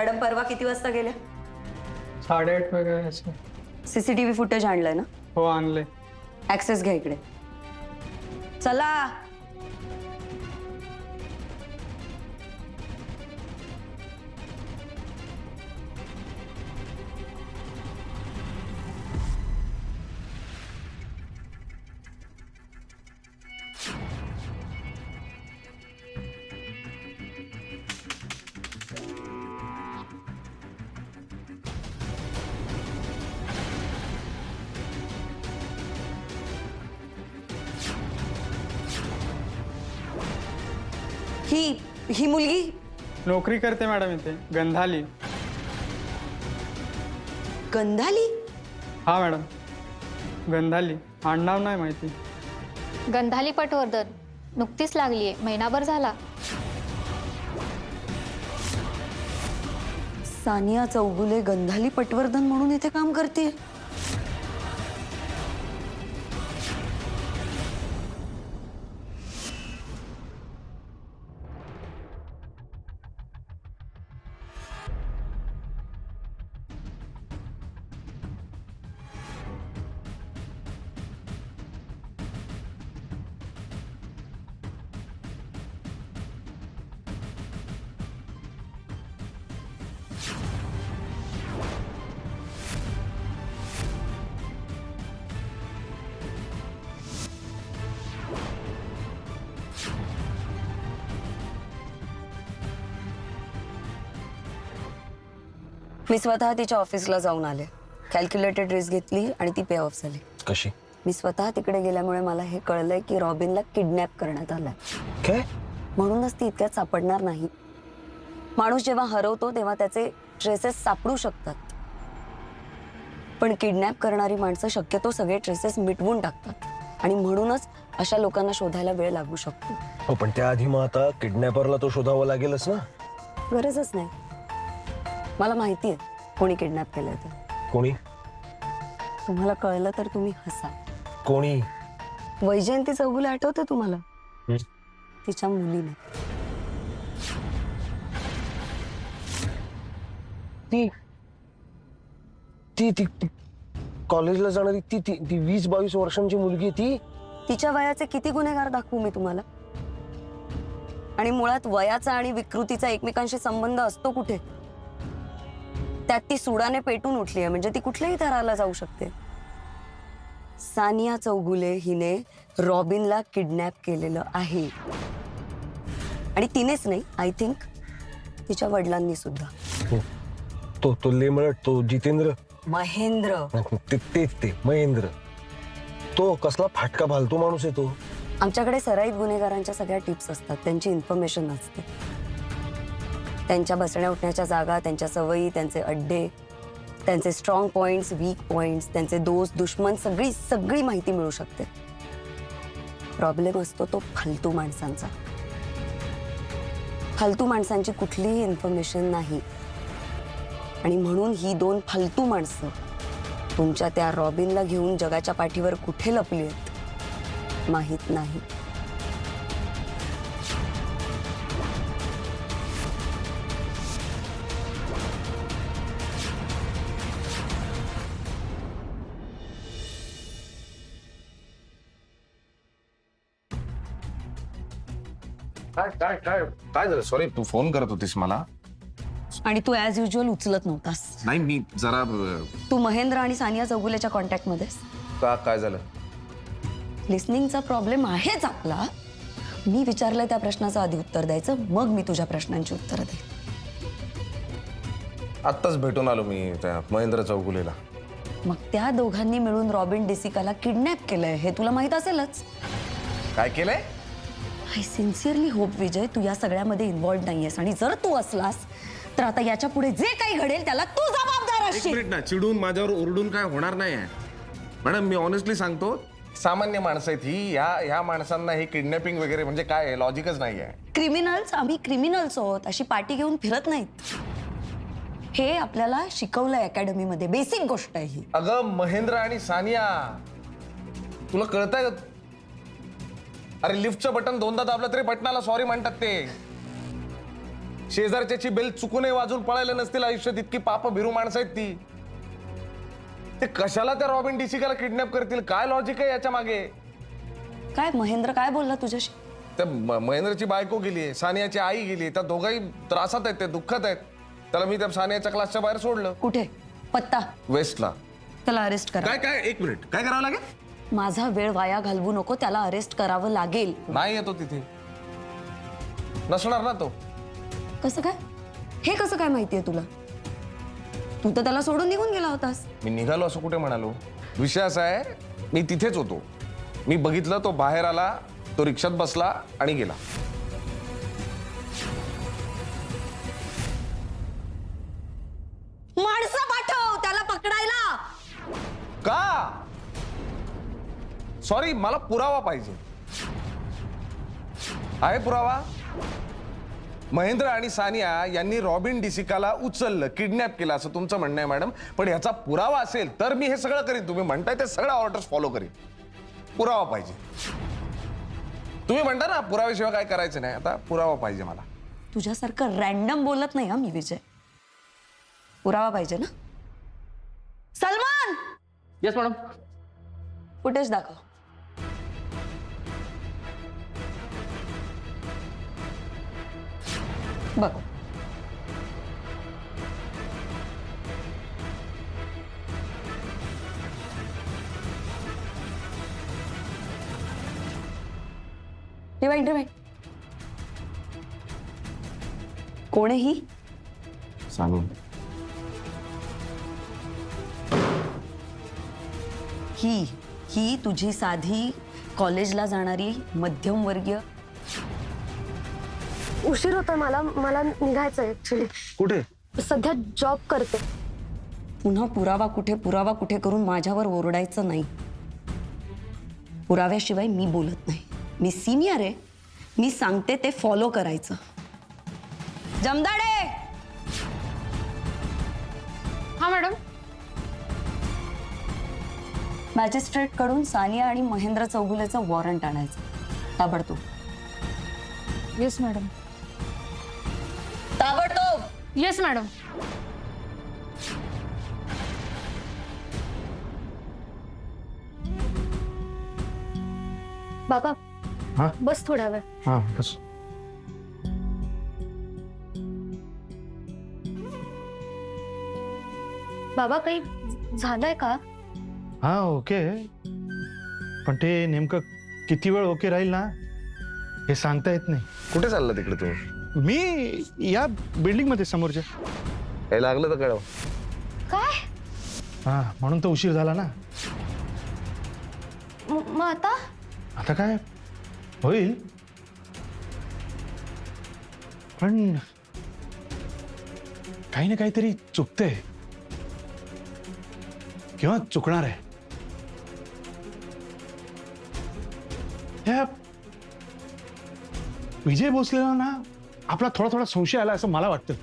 Madam परवा किती वाजता गेल्या? 8:30 वगैरे असं. सीसीटीव्ही फुटेज आणलंय ना? हो आणले. ऍक्सेस घ्या इकडे. चला. ही मुलगी नोकरी करते मॅडम इथे, गंधाली. गंधाली? हा मॅडम, गंधाली. आडनाव नाही माहिती. गंधाली पटवर्धन नुकतीच लागलीये, महिनाभर झाला. सानिया चौगुले गंधाली पटवर्धन म्हणून इथे काम करते. मी स्वतः तिच्या ऑफिसला जाऊन आले. कॅल्क्युलेटेड रिस्क घेतली आणि ती पे ऑफ झाली. कशी? मी स्वतः तिकडे गेल्यामुळे मला हे कळलंय की रॉबिनला किडनॅप करण्यात आलाय. काय? म्हणूनच ती इतक्यात सापडणार नाही. माणूस जेव्हा हरवतो तेव्हा त्याचे ट्रेसेस सापडू शकतात, पण किडनॅप करणारी माणसं शक्यतो सगळे ट्रेसेस मिटवून टाकतात आणि म्हणूनच अशा लोकांना शोधायला वेळ लागू शकतो. हो, पण त्याआधी मग आता किडनॅपरला तो शोधावा लागेलच ना. गरजच नाही. मला माहिती आहे कोणी किडनॅप केलंय ते. कोणी? तुम्हाला कळलं तर तुम्ही हसा. कोणी? वैजयंती चौगुले आठवतं तुम्हाला? हं. तिच्या मुलीने. ती ती ती ती कॉलेजला जाणारी ती ती ती 20-22 वर्षांची मुलगी ती. तिच्या वयाचे किती गुन्हेगार दाखवू मी तुम्हाला? आणि मुळात वयाचा आणि विकृतीचा एकमेकांशी संबंध असतो कुठे? त्यात ती सुडाने पेटून उठली आहे, म्हणजे ती कुठल्याही थराला जाऊ शकते. सानिया चौगुले हिने रॉबिनला किडनॅप केलेलं आहे. आणि तिनेच नाही, आय थिंक तिच्या वडिलांनी सुद्धा. तो लेमळट, तो जितेंद्र, महेंद्र. ते महेंद्र, तो कसला फाटका फालतू माणूस आहे तो. आमच्याकडे सराईत गुन्हेगारांच्या सगळ्या टिप्स असतात, त्यांची इन्फॉर्मेशन असते. त्यांच्या बसण्या उठण्याच्या जागा, त्यांच्या सवयी, त्यांचे अड्डे, त्यांचे स्ट्रॉंग पॉइंट्स, वीक पॉइंट्स, त्यांचे दोस्त दुश्मन, सगळी माहिती मिळू शकते. प्रॉब्लेम असतो तो फालतू माणसांचा. फालतू माणसांची कुठलीही इन्फॉर्मेशन नाही. आणि म्हणून ही दोन फालतू माणसं तुमच्या त्या रॉबिनला घेऊन जगाच्या पाठीवर कुठे लपली आहेत माहित नाही. काय काय काय काय झालं? सॉरी, तू फोन करत होतीस मला? आणि तू ऍज युजल उचलत नव्हतास. नाही, मी जरा तू महेंद्र आणि सानिया चौगुलेच्या कॉन्टॅक्ट मध्येस. काय झालं? लिस्निंगचा प्रॉब्लेम आहेच आपला. मी विचारलंय त्या प्रश्नाचं आधी उत्तर द्यायचं, मग मी तुझ्या प्रश्नांची उत्तरं देईन. आत्ताच भेटून आलो मी त्या महेंद्र चौगुलेला. मग त्या दोघांनी मिळून रॉबिन डिसिकाला किडनॅप केलंय हे तुला माहित असेलच. काय केलंय? आय सिन्सिअरली होप विजय तू या सगळ्यामध्ये इन्व्हॉल्व नाहीयेस. आणि जर तू असलास तर आता याच्या पुढे जे काही घडेल त्याला तू जबाबदार एक असशील. मिनिट ना, चिडून माझ्यावर ओरडून काय होणार नाही. मॅडम, मी ऑनेस्टली सांगतो, सामान्य माणसं आहेत ही. ह्या माणसांना हे किडनॅपिंग वगैरे म्हणजे काय, लॉजिकच नाही आहे. क्रिमिनल्स, आम्ही क्रिमिनल्स आहोत अशी पार्टी घेऊन फिरत नाहीत. हे आपल्याला शिकवलंय अकॅडमीमध्ये, बेसिक गोष्ट आहे ही. अगं महेंद्र आणि सानिया, तुला कळतंय? अरे लिफ्टचं बटन दोनदा दाबलं तरी बटनाला सॉरी म्हणतात ते. शेजारच्याची बेल चुकूनही वाजून पळायला नसतील आयुष्यात, इतकी पाप भिरू माणसं आहेत ती. ते कशाला त्या रॉबिन डिसिकाला किडनॅप करतील? काय लॉजिक आहे याच्या मागे? काय महेंद्र काय बोलला तुझ्याशी? त्या महेंद्रची बायको गेली, सानियाची आई गेली, त्या दोघाही त्रासात आहेत, ते दुःखात आहेत. त्याला मी त्या सानियाच्या क्लासच्या बाहेर सोडलं, कुठे? पत्ता? वेस्टला. त्याला अरेस्ट करा. काय काय एक मिनिट, काय करावं लागेल? माझा वेळ वाया घालवू नको, त्याला अरेस्ट करावं लागेल. नाही येतो तिथे, नसणार ना तो. कसं काय? हे कसं काय माहितीये तुला? तू तर त्याला सोडून निघून गेला होतास. मी निघालो असं कुठे म्हणालो? विषय असा आहे, मी तिथेच होतो. मी बघितलं, तो बाहेर आला, तो रिक्षात बसला आणि गेला. माणसं पाठव त्याला पकडायला. का? सॉरी, मला पुरावा पाहिजे. आहे पुरावा? महेंद्र आणि सानिया यांनी रॉबिन डिसिकाला उचललं, किडनॅप केलं असं तुमचं म्हणणं आहे मॅडम. पण याचा पुरावा असेल तर मी हे सगळं करीन. तुम्ही म्हणताय ते सगळं ऑर्डर्स फॉलो करीन. पुरावा पाहिजे. तुम्ही म्हणता ना पुराव्याशिवाय काय करायचं नाही. आता पुरावा पाहिजे मला. तुझ्यासारखं रॅन्डम बोलत नाही हा मी विजय. पुरावा पाहिजे ना? Salman, yes madam. फुटेज दाखव. बघ. Rewind rewind. कोण आहे ही? सांगू. ही तुझी साधी कॉलेजला जाणारी मध्यमवर्गीय. उशीर होतोय मला निघायचंय ऍक्च्युली. कुठे? सध्या जॉब करते. पुन्हा पुरावा कुठे करून माझ्यावर ओरडायचं नाही. पुराव्याशिवाय मी बोलत नाही. मी सिनियर आहे. मी सांगते ते फॉलो करायचं. जमदाडे. हा मॅडम. मॅजिस्ट्रेट कडून सानिया आणि महेंद्र चौगुलेचं वॉरंट आणायचं ताबडतोब. Yes madam. ताबडतोब. Yes madam. बाबा हा बस थोडा वेळ. हा बस. बाबा काही झालंय का? हा ओके, पण ते नेमकं किती वेळ ओके राहील ना हे सांगता येत नाही. कुठे चाललं तिकडे तुम्ही? मी या बिल्डिंग मध्ये समोरच्या. हे लागलं तर कळव. काय हा म्हणून तर उशीर झाला ना. मग आता? आता काय होईल, पण काही ना काहीतरी चुकतंय किंवा चुकणार आहे. ह्या विजय भोसलेला ना आपला थोडा थोडा संशय आला असं मला वाटतं.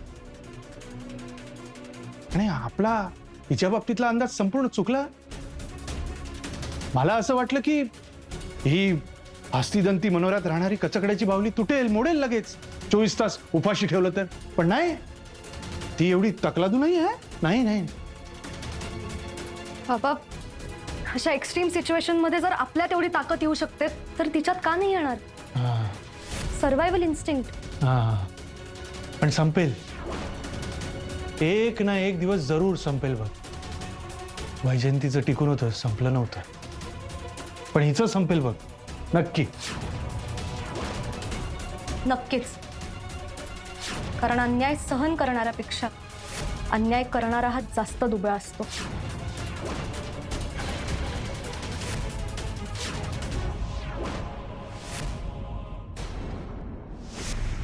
आणि आपला तिच्या बाबतीतला अंदाज संपूर्ण चुकला. मला असं वाटलं की ही हस्तीदंती मनोऱ्यात राहणारी कचकड्याची बाहुली तुटेल, मोडेल लगेच 24 तास उपाशी ठेवलं तर. पण नाही, ती एवढी तकलादू नाही आहे. नाही नाही. बाबा अशा एक्स्ट्रीम सिच्युएशन मध्ये जर आपल्यात एवढी ताकद येऊ शकते तर तिच्यात का नाही येणार? हा, सर्व्हायव्हल इन्स्टिंक्ट. हा. पण संपेल, एक ना एक दिवस जरूर संपेल बघ. वैजयंतीचं टिकून होतं, संपलं नव्हतं. पण हिचं संपेल बघ, नक्की. नक्कीच. कारण अन्याय सहन करणाऱ्यापेक्षा अन्याय करणारा हा जास्त दुबळा असतो.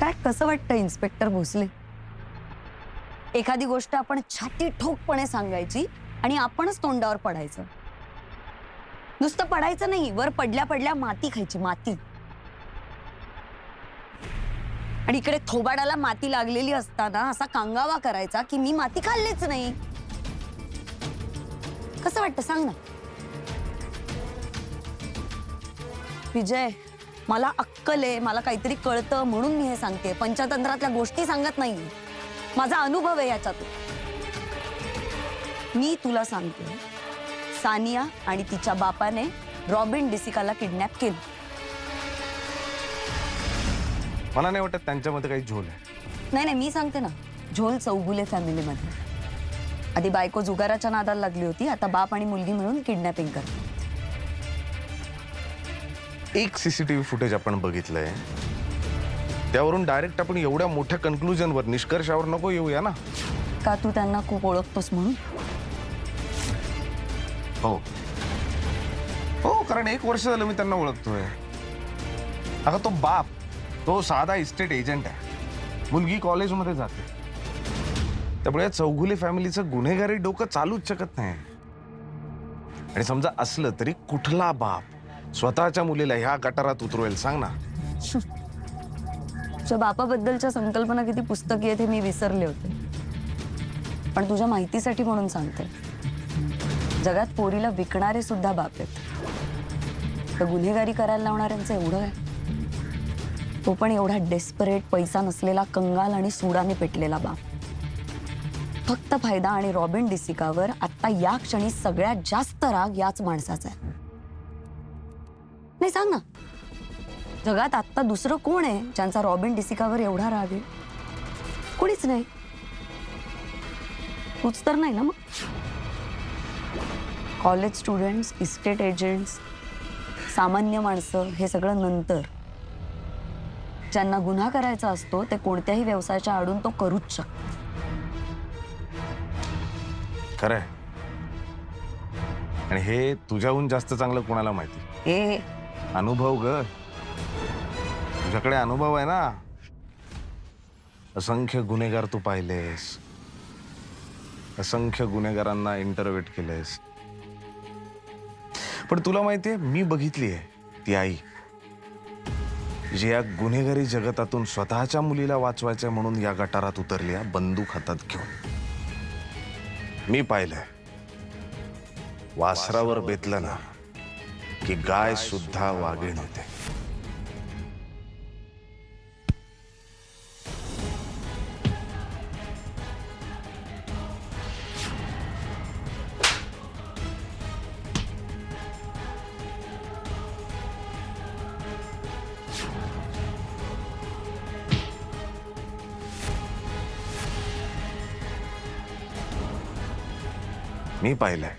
काय कसं वाटतं इन्स्पेक्टर भोसले? एखादी गोष्ट आपण छाती ठोकपणे सांगायची आणि आपणच तोंडावर पडायचं. नुसतं पडायचं नाही, वर पडल्या पडल्या माती खायची, माती. आणि इकडे थोबाडाला माती लागलेली असताना असा कांगावा करायचा की मी माती खाल्लीच नाही. कसं वाटतं सांग ना. विजय, मला अक्कल आहे, मला काहीतरी कळतं म्हणून मी हे सांगते. पंचतंत्रातल्या गोष्टी सांगत नाही. माझा अनुभव आहे याच्यातून. मी तुला सांगते, सानिया आणि तिच्या बापाने रॉबिन डिसिकाला किडनॅप केलं. मला नाही वाटत त्यांच्यामध्ये काही झोल आहे. नाही नाही, मी सांगते ना, झोल चौगुले फॅमिलीमध्ये. आधी बायको जुगाराच्या नादाला लागली होती, आता बाप आणि मुलगी मिळून किडनॅपिंग करतात. एक सीसीटीव्ही फुटेज आपण बघितलंय, त्यावरून डायरेक्ट आपण एवढ्या मोठ्या कन्क्लुजनवर, निष्कर्षावर नको येऊया ना. का तू त्यांना खूप ओळखतोस म्हणून? हो हो, कारण 1 वर्ष झालं मी त्यांना ओळखतोय. अगं तो बाप, तो साधा इस्टेट एजंट आहे, मुलगी कॉलेजमध्ये जाते. त्यामुळे या चौगुले फॅमिलीचं गुन्हेगारी डोकं चालूच शकत नाही. आणि समजा असलं तरी कुठला बाप स्वतःच्या मुलीला ह्या गटारात उतरवेल सांग ना. तुझ्या बापाबद्दलच्या संकल्पना किती पुस्तकी आहेत हे मी विसरले होते, पण तुझ्या माहितीसाठी म्हणून सांगते. जगात पोरीला विकणारे सुद्धा बाप आहेत. तर गुन्हेगारी करायला लावणाऱ्यांचं एवढं आहे, तो पण एवढा डेस्परेट, पैसा नसलेला, कंगाल आणि सुडाने पेटलेला बाप. फक्त फायदा आणि रॉबिन डिसिकावर आता या क्षणी सगळ्यात जास्त राग याच माणसाचा आहे. नाही सांग ना, जगात आता दुसरं कोण आहे ज्यांचा रॉबिन डिसिकावर एवढा राग आहे? कोणीच नाही. तूच तर नाही ना मग. कॉलेज स्टुडंट्स, इस्टेट एजंट्स, सामान्य माणसं, हे सगळं नंतर. ज्यांना गुन्हा करायचा असतो ते कोणत्याही व्यवसायाच्या आडून तो करूच शकतो. खरंय. आणि हे तुझ्याहून जास्त चांगलं कोणाला माहिती? ए, अनुभव ग, तुझ्याकडे अनुभव आहे ना. असंख्य गुन्हेगार तू पाहिलेस, असंख्य गुन्हेगारांना इंटरव्हेट केलेस. पण तुला माहितीये, मी बघितली आहे ती आई जी या गुन्हेगारी जगतातून स्वतःच्या मुलीला वाचवायचं म्हणून या गटारात उतरली आहे, बंदूक हातात घेऊन. मी पाहिलंय, वासरावर बेतलं ना की गाय सुद्धा वाघीण होते. मी पाहिलंय,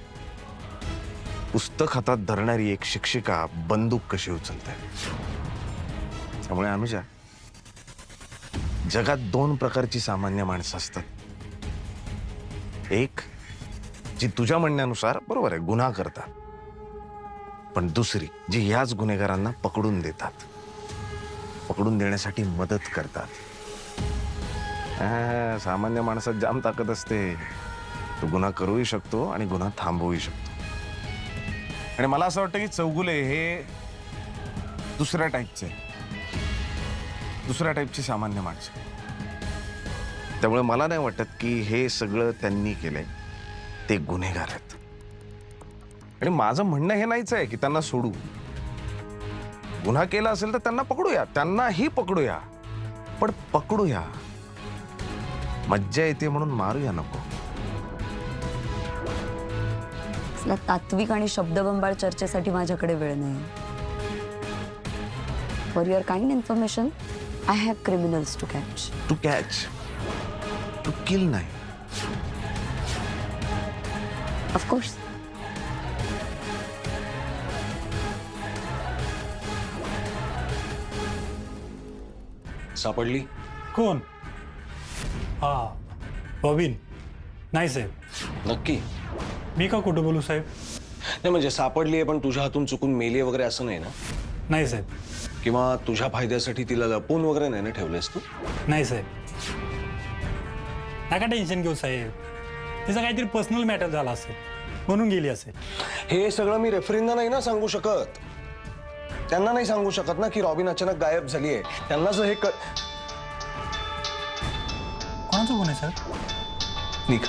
पुस्तक हातात धरणारी एक शिक्षिका बंदूक कशी उचलते. त्यामुळे अनुजा, जगात 2 प्रकारची सामान्य माणसं असतात. एक जी तुझ्या म्हणण्यानुसार बरोबर आहे गुन्हा करतात, पण दुसरी जी ह्याच गुन्हेगारांना पकडून देतात, पकडून देण्यासाठी मदत करतात. सामान्य माणसात जाम ताकद असते. तो गुन्हा करूही शकतो आणि गुन्हा थांबवूही शकतो. आणि मला असं वाटतं की चौगुले हे दुसऱ्या टाईपची सामान्य माणसं. त्यामुळे मला नाही वाटत की हे सगळं त्यांनी केलंय ते गुन्हेगार आहेत. आणि माझं म्हणणं हे नाहीच आहे की त्यांना सोडू. गुन्हा केला असेल तर त्यांना पकडूया, त्यांनाही पकडूया, पण पकडूया, मज्जा येते म्हणून मारूया नको. तात्विक आणि शब्दबंबाळ चर्चेसाठी माझ्याकडे वेळ नाही. For your kind information, I have criminals to catch. To catch, to kill नाही. ऑफकोर्स. सापडली? कोण? हा, रॉबिन. नाही साहेब, नक्की? मी का खोटं बोलू साहेब? नाही म्हणजे सापडली आहे, पण तुझ्या हातून चुकून मेली वगैरे असं नाही ना? नाही साहेब. किंवा तुझ्या फायद्यासाठी तिला लपवून वगैरे नाही ना ठेवलेस तू? नाही साहेब. नका टेन्शन घेऊ साहेब, तिचा काहीतरी पर्सनल मॅटर झाला असेल म्हणून गेली असेल. हे सगळं मी रेफरींना नाही ना सांगू शकत. त्यांना नाही सांगू शकत ना की रॉबिन अचानक गायब झाली आहे. त्यांना जर हे कोणाचं कोण आहे सर? निघ.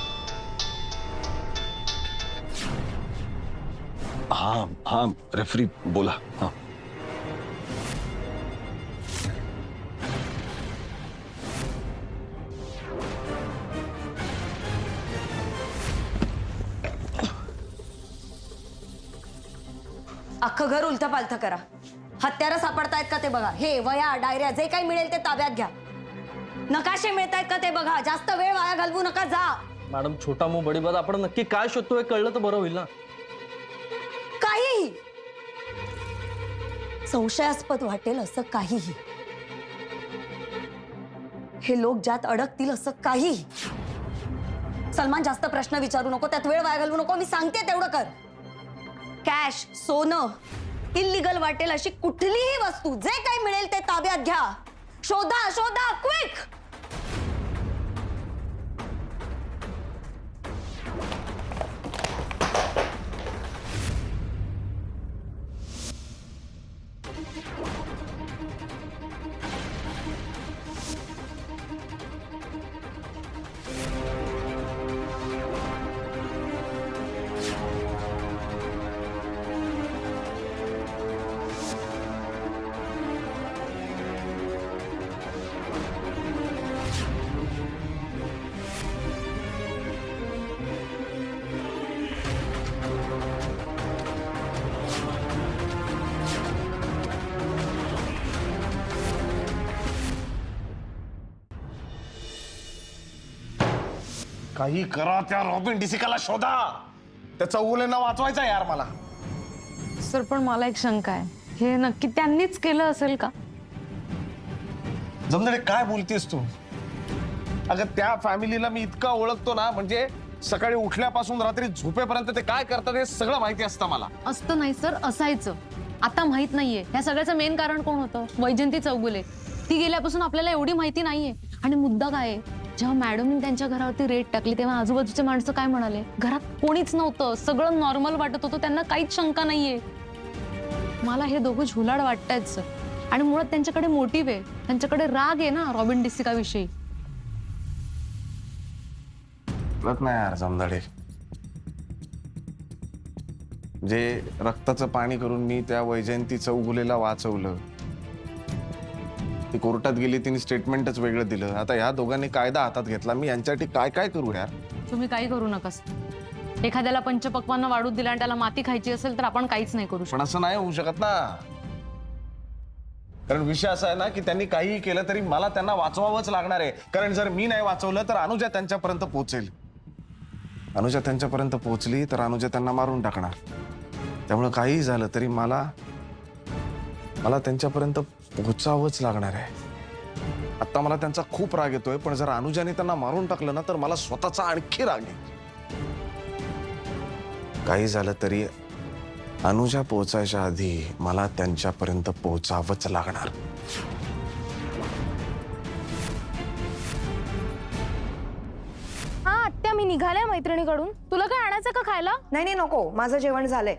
हा हा, रेफरी बोला. हा, अख्खं घर उलथं पालथं करा. हत्यारं सापडतायत का ते बघा. हे वया डायऱ्या जे काही मिळेल ते ताब्यात घ्या. नकाशे मिळतायत का ते बघा. जास्त वेळ वाया घालवू नका. जा. मॅडम छोटा मू बडी बात आपण नक्की काय शोधतोय कळलं तर बरं होईल ना. काहीही संशयास्पद वाटेल असं काहीही. हे लोक ज्यात अडकतील असं काहीही. सलमान जास्त प्रश्न विचारू नको. त्यात वेळ वाया घालवू नको. मी सांगते तेवढं कर. कॅश, सोनं, इल्लीगल वाटेल अशी कुठलीही वस्तू जे काही मिळेल ते ताब्यात घ्या. शोधा शोधा क्विक. काही करा, त्या रॉबिन डिसिकाला शोधा. त्याचा उलेंना वाचवायचा यार मला. सर पण मला एक शंका आहे, हे नक्की त्यांनीच केलं असेल का? जमदडे काय बोलतेस तू? अगं त्या फॅमिलीला मी इतका ओळखतो ना, म्हणजे सकाळी उठल्यापासून रात्री झोपेपर्यंत ते काय करतात हे सगळं माहिती असतं मला. असतं नाही सर, असायचं. आता माहित नाहीये. या सगळ्याचं मेन कारण कोण होतं? वैजंती चौगुले. ती गेल्यापासून आपल्याला एवढी माहिती नाहीये. आणि मुद्दा काय आहे, जेव्हा मॅडमनी त्यांच्या घरावरती रेड टाकली तेव्हा आजूबाजूचे माणसं काय म्हणाले? घरात कोणीच नव्हतं, सगळं नॉर्मल वाटत होतं, त्यांना काहीच शंका नाहीये. मला हे दोघं झुलाड वाटतायत सर. आणि मुळात त्यांच्याकडे मोटिव्ह आहे, त्यांच्याकडे राग आहे ना रॉबिन डिसिका विषयी. कळत नाही यार जमदाडे. जे रक्ताचं पाणी करून मी त्या वैजयंती चौगुलेला वाचवलं. ती कोर्टात गेली, तिने स्टेटमेंटच वेगळं दिलं. आता ह्या दोघांनी कायदा हातात घेतला. मी यांच्यासाठी काय काय करू यार? तुम्ही काही करू नका. एखाद्याला पंचपक्वान्न वाढून दिला आणि त्याला माती खायची असेल तर आपण काहीच नाही करू शकत. पण असं नाही होऊ शकत ना. कारण विषय असा आहे ना की त्यांनी काहीही केलं तरी मला त्यांना वाचवावंच लागणार आहे. कारण जर मी नाही वाचवलं तर अनुजा त्यांच्यापर्यंत पोहोचेल. अनुजा त्यांच्यापर्यंत पोहोचली तर अनुजा त्यांना मारून टाकणार. त्यामुळे काहीही झालं तरी मला त्यांच्यापर्यंत पोहोचावंच लागणार आहे. आता मला त्यांचा खूप राग येतोय, पण जर अनुजाने त्यांना मारून टाकलं ना तर मला स्वतःचा आणखी राग येईल. काही झालं तरी अनुजा पोहोचायच्या आधी मला त्यांच्यापर्यंत पोहोचावंच लागणार. हा आत्या, मी निघाल्या मैत्रिणीकडून. तुला काय आणायचं का खायला? नाही नको, माझं जेवण झालंय.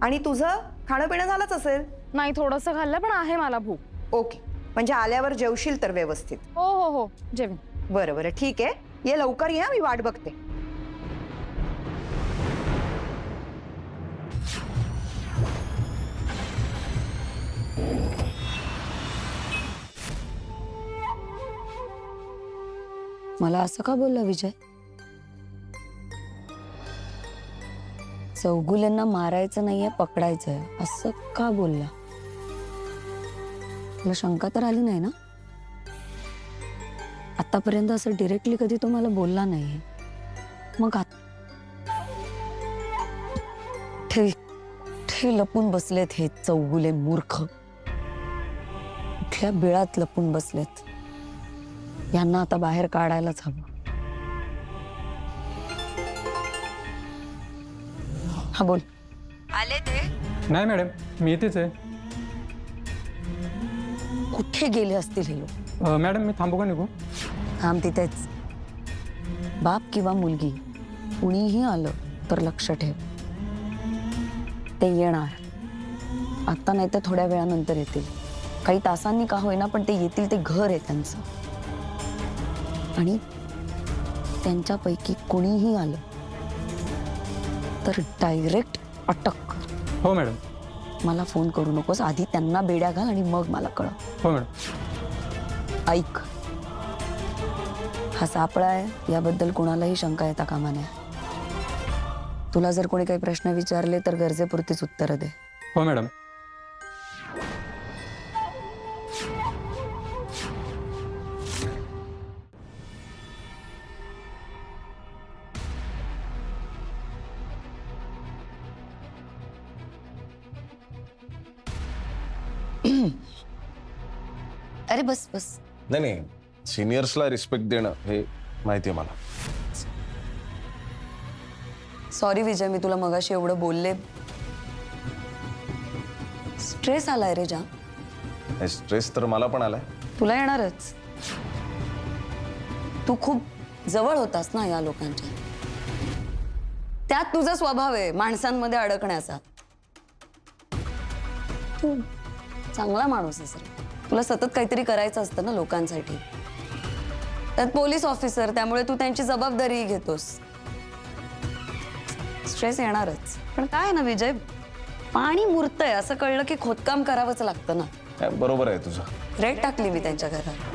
आणि तुझं खाणं पिणं झालंच असेल? नाही, थोडंसं खाल्लं, पण आहे मला भूक. ओके, म्हणजे आल्यावर जेवशील तर व्यवस्थित. हो हो हो, जेवण. बरं बरं ठीक आहे, ये लवकर या, मी वाट बघते. मला असं का बोलला विजय? चौगुल्यांना मारायचं नाहीये, पकडायचंय असं का बोलला? मला शंका तर आली नाही ना? आतापर्यंत असं डिरेक्टली कधी तो मला बोलला नाही. मग ठे लपून बसलेत हे चौगुले मूर्ख. कुठल्या बिळात लपून बसलेत? यांना आता बाहेर काढायलाच हवं. हा बोल. आले ते? नाही मॅडम, मी इथेच आहे. कुठे गेले असतील हे लोक? मॅडम मी थांबू का निघू? थांब तिथेच. बाप किंवा मुलगी कुणीही आलं तर लक्ष ठेव. ते येणार. आता नाही तर थोड्या वेळानंतर येतील. काही तासांनी का होईना पण ते येतील. ते घर आहे त्यांचं. आणि त्यांच्यापैकी कोणीही आलं तर डायरेक्ट अटक. हो मॅडम. मला फोन करू नकोस. आधी त्यांना बेड्या घाल आणि मग मला कळव. हो मॅडम. ऐक, हा सापळा आहे याबद्दल कोणालाही शंका येता कामा नये. तुला जर कोणी काही प्रश्न विचारले तर गरजेपुरतीच उत्तरं दे. हो मॅडम. अरे बस बस. नाही नाही, सिनियर्सला रिस्पेक्ट देणं हे माहिती आहे मला. सॉरी विजय, मी तुला मगाशी एवढं बोलले. स्ट्रेस आलाय रे जाम. स्ट्रेस तर मला पण आलाय. तुला येणारच. तू खूप जवळ होतास ना या लोकांच्या. त्यात तुझा स्वभाव आहे माणसांमध्ये अडकण्याचा. तू चांगला माणूस आहेस रे. तुला सतत काहीतरी करायचं असतं ना लोकांसाठी. त्यात पोलीस ऑफिसर, त्यामुळे तू त्यांची जबाबदारी घेतोस. स्ट्रेस येणारच. पण काय ना विजय, पाणी मुरतंय असं कळलं की खोदकाम करावंच लागतं ना. बरोबर आहे तुझं. रेट टाकली मी त्यांच्या घरात.